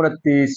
29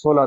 16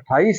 28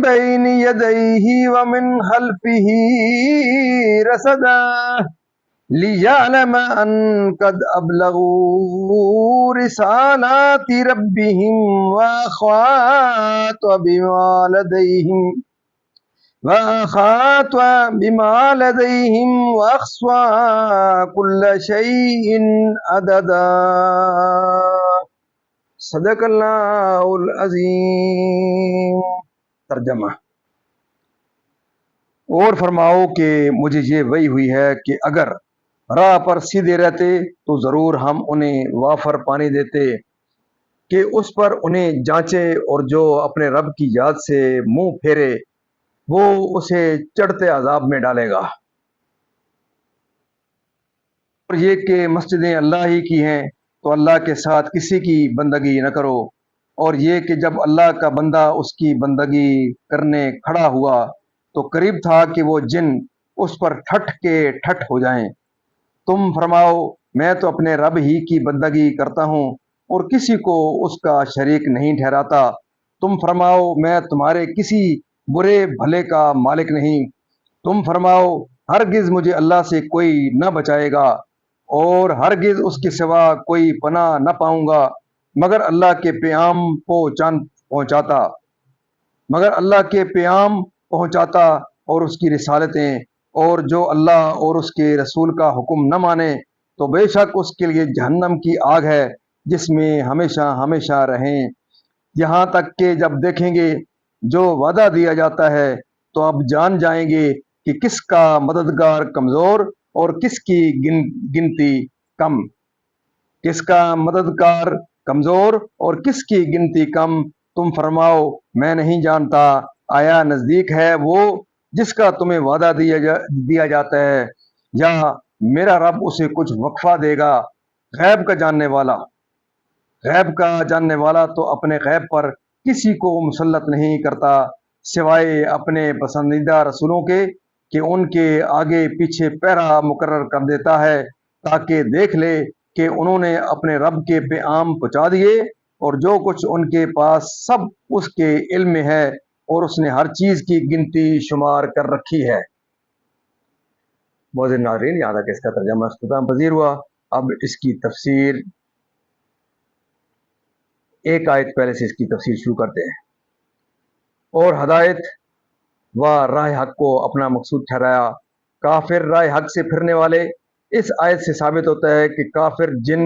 بين يديه ومن خلفه رصدا ليعلم أن قد أبلغوا رسالات ربهم وأحاط بما لديهم وأحصى كل شيء عددا صدق اللہ العظیم۔ ترجمہ: اور فرماؤ کہ مجھے یہ وحی ہوئی ہے کہ اگر راہ پر سیدھے رہتے تو ضرور ہم انہیں وافر پانی دیتے کہ اس پر انہیں جانچے، اور جو اپنے رب کی یاد سے منہ پھیرے وہ اسے چڑھتے عذاب میں ڈالے گا۔ اور یہ کہ مسجدیں اللہ ہی کی ہیں تو اللہ کے ساتھ کسی کی بندگی نہ کرو، اور یہ کہ جب اللہ کا بندہ اس کی بندگی کرنے کھڑا ہوا تو قریب تھا کہ وہ جن اس پر ٹھٹ کے ٹھٹ ہو جائیں۔ تم فرماؤ میں تو اپنے رب ہی کی بندگی کرتا ہوں اور کسی کو اس کا شریک نہیں ٹھہراتا۔ تم فرماؤ میں تمہارے کسی برے بھلے کا مالک نہیں۔ تم فرماؤ ہرگز مجھے اللہ سے کوئی نہ بچائے گا اور ہرگز اس کے سوا کوئی پناہ نہ پاؤں گا مگر اللہ کے پیام پہنچاتا اور اس کی رسالتیں، اور جو اللہ اور اس کے رسول کا حکم نہ مانے تو بے شک اس کے لیے جہنم کی آگ ہے جس میں ہمیشہ ہمیشہ رہیں۔ یہاں تک کہ جب دیکھیں گے جو وعدہ دیا جاتا ہے تو اب جان جائیں گے کہ کس کا مددگار کمزور اور کس کی گنتی کم، کس کا مددگار کمزور اور کس کی گنتی کم۔ تم فرماؤ میں نہیں جانتا، آیا نزدیک ہے وہ جس کا تمہیں وعدہ دیا جاتا ہے، یا میرا رب اسے کچھ وقفہ دے گا؟ غیب کا جاننے والا تو اپنے غیب پر کسی کو مسلط نہیں کرتا سوائے اپنے پسندیدہ رسولوں کے، کہ ان کے آگے پیچھے پہرا مقرر کر دیتا ہے تاکہ دیکھ لے کہ انہوں نے اپنے رب کے پیغام پہنچا دیے، اور جو کچھ ان کے پاس سب اس کے علم میں ہے، اور اس نے ہر چیز کی گنتی شمار کر رکھی ہے۔ معزز ناظرین، یہاں تک اس کا ترجمہ اختتام پذیر ہوا۔ اب اس کی تفسیر، ایک آیت پہلے سے اس کی تفسیر شروع کرتے ہیں۔ اور ہدایت و راہ حق کو اپنا مقصود ٹھہرایا، کافر راہ حق سے پھرنے والے۔ اس آیت سے ثابت ہوتا ہے کہ کافر جن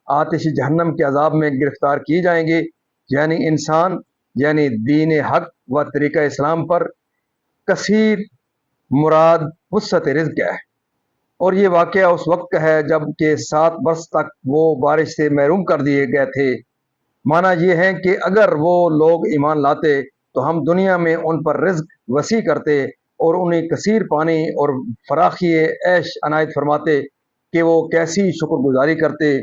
آتش جہنم کے عذاب میں گرفتار کیے جائیں گے، یعنی انسان، یعنی دین حق و طریقہ اسلام پر کثیر مراد وسعت رزق ہے، اور یہ واقعہ اس وقت کا ہے جب کہ 7 برس تک وہ بارش سے محروم کر دیے گئے تھے۔ معنی یہ ہے کہ اگر وہ لوگ ایمان لاتے تو ہم دنیا میں ان پر رزق وسیع کرتے اور انہیں کثیر پانی اور فراخی عیش عنایت فرماتے کہ وہ کیسی شکر گزاری کرتے،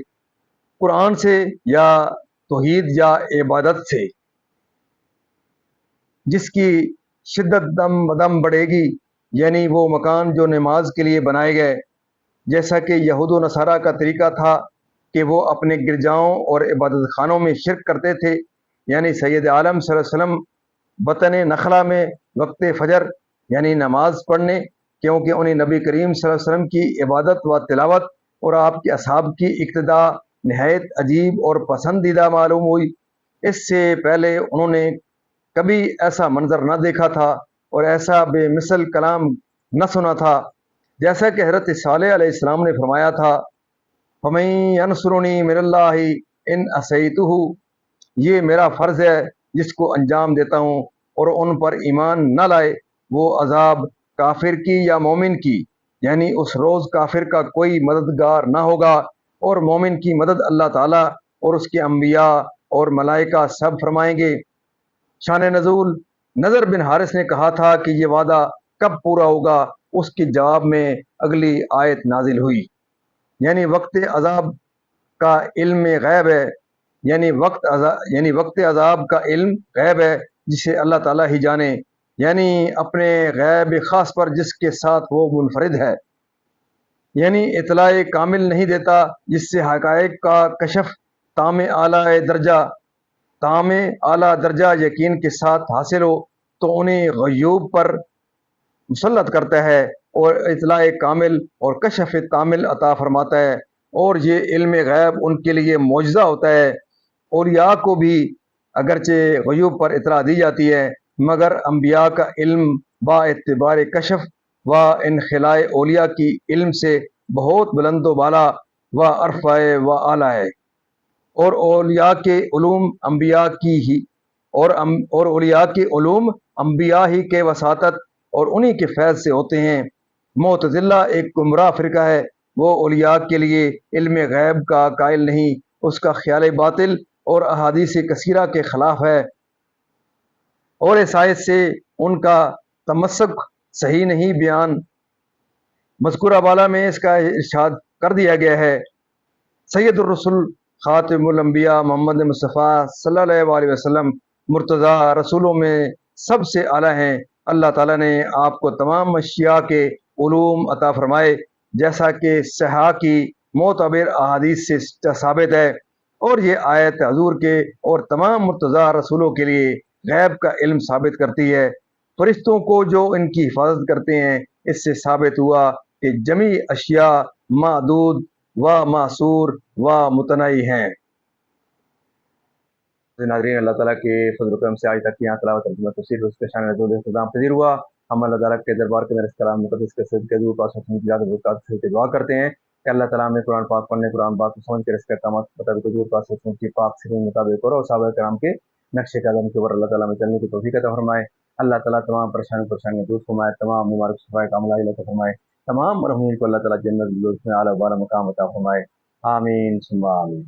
قرآن سے یا توحید یا عبادت سے، جس کی شدت دم بدم بڑھے گی، یعنی وہ مکان جو نماز کے لیے بنائے گئے، جیسا کہ یہود و نصارہ کا طریقہ تھا کہ وہ اپنے گرجاؤں اور عبادت خانوں میں شرک کرتے تھے، یعنی سید عالم صلی اللہ علیہ وسلم بطن نخلا میں وقت فجر یعنی نماز پڑھنے، کیونکہ انہیں نبی کریم صلی اللہ علیہ وسلم کی عبادت و تلاوت اور آپ کے اصحاب کی اقتداء نہایت عجیب اور پسندیدہ معلوم ہوئی۔ اس سے پہلے انہوں نے کبھی ایسا منظر نہ دیکھا تھا اور ایسا بے مثل کلام نہ سنا تھا، جیسا کہ حضرت صالح علیہ السلام نے فرمایا تھا، فَمَن يَنصُرُنِي مِنَ اللَّهِ إِنْ عَصَيْتُهُ، یہ میرا فرض ہے جس کو انجام دیتا ہوں، اور ان پر ایمان نہ لائے وہ عذاب کافر کی یا مومن کی، یعنی اس روز کافر کا کوئی مددگار نہ ہوگا، اور مومن کی مدد اللہ تعالیٰ اور اس کے انبیاء اور ملائکہ سب فرمائیں گے۔ شان نزول، نضر بن حارث نے کہا تھا کہ یہ وعدہ کب پورا ہوگا؟ اس کے جواب میں اگلی آیت نازل ہوئی، یعنی وقت عذاب کا علم غیب ہے، یعنی وقت عذاب کا علم غیب ہے جسے اللہ تعالیٰ ہی جانے، یعنی اپنے غیب خاص پر جس کے ساتھ وہ منفرد ہے، یعنی اطلاع کامل نہیں دیتا جس سے حقائق کا کشف تام اعلیٰ درجہ یقین کے ساتھ حاصل ہو، تو انہیں غیوب پر مسلط کرتا ہے اور اطلاع کامل اور کشف کامل عطا فرماتا ہے، اور یہ علم غیب ان کے لیے معجزہ ہوتا ہے۔ اولیاء کو بھی اگرچہ غیوب پر اطلاع دی جاتی ہے، مگر انبیاء کا علم با اعتبار کشف و انخلاء اولیاء کی علم سے بہت بلند و بالا و عرفہ و اعلیٰ ہے، اور اولیاء کے علوم انبیاء کی ہی اور اولیاء کے علوم انبیاء ہی کے وساطت اور انہی کے فیض سے ہوتے ہیں۔ معتزلہ ایک گمراہ فرقہ ہے، وہ اولیاء کے لیے علم غیب کا قائل نہیں، اس کا خیال باطل اور احادیث کثیرہ کے خلاف ہے، اور اس آیت سے ان کا تمسک صحیح نہیں بیان مذکورہ بالا میں اس کا ارشاد کر دیا گیا ہے۔ سید الرسول خاتم الانبیاء محمد مصطفیٰ صلی اللہ علیہ وسلم مرتضیٰ رسولوں میں سب سے اعلیٰ ہیں۔ اللہ تعالیٰ نے آپ کو تمام اشیاء کے علوم عطا فرمائے، جیسا کہ صحاح کی معتبر احادیث سے ثابت ہے، اور یہ آیت حضور کے اور تمام مرتضیٰ رسولوں کے لیے غیب کا علم ثابت کرتی ہے۔ فرشتوں کو جو ان کی حفاظت کرتے ہیں، اس سے ثابت ہوا کہ جمیع اشیاء معدود و معصور و متناہی ہیں۔ ناظرین، اللہ تعالیٰ کے فضل و کرم سے آج تک یہاں تلاوت ترجمہ تفسیر اس کے شان نزول اختتام پذیر ہوا۔ ہم اللہ تعالیٰ کے دربار کے اندر اس کلام مقدس کے صدقے حضور پاک صلی اللہ علیہ وسلم کی یاد و برکات سے دعا کرتے ہیں کہ اللہ تعالیٰ ہمیں قرآن پاک پڑھنے، قرآن پاک کو سمجھ کر اس کے احکامات کے مطابق حضور پاک صلی اللہ علیہ وسلم کی پاک سیرت کے مطابق اور صحابہ کرام کے نقش قدم کے اوپر اللہ تعالیٰ میں چلنے کی توفیق عطا فرمائے۔ اللہ تعالیٰ تمام پریشانیاں دور فرمائے، تمام بیمار کو شفائے کاملہ عطا فرمائے، تمام مرحومین کو اللہ تعالیٰ جنت الفردوس میں اعلیٰ و بالا مقام عطا فرمائے۔ آمین ثم آمین۔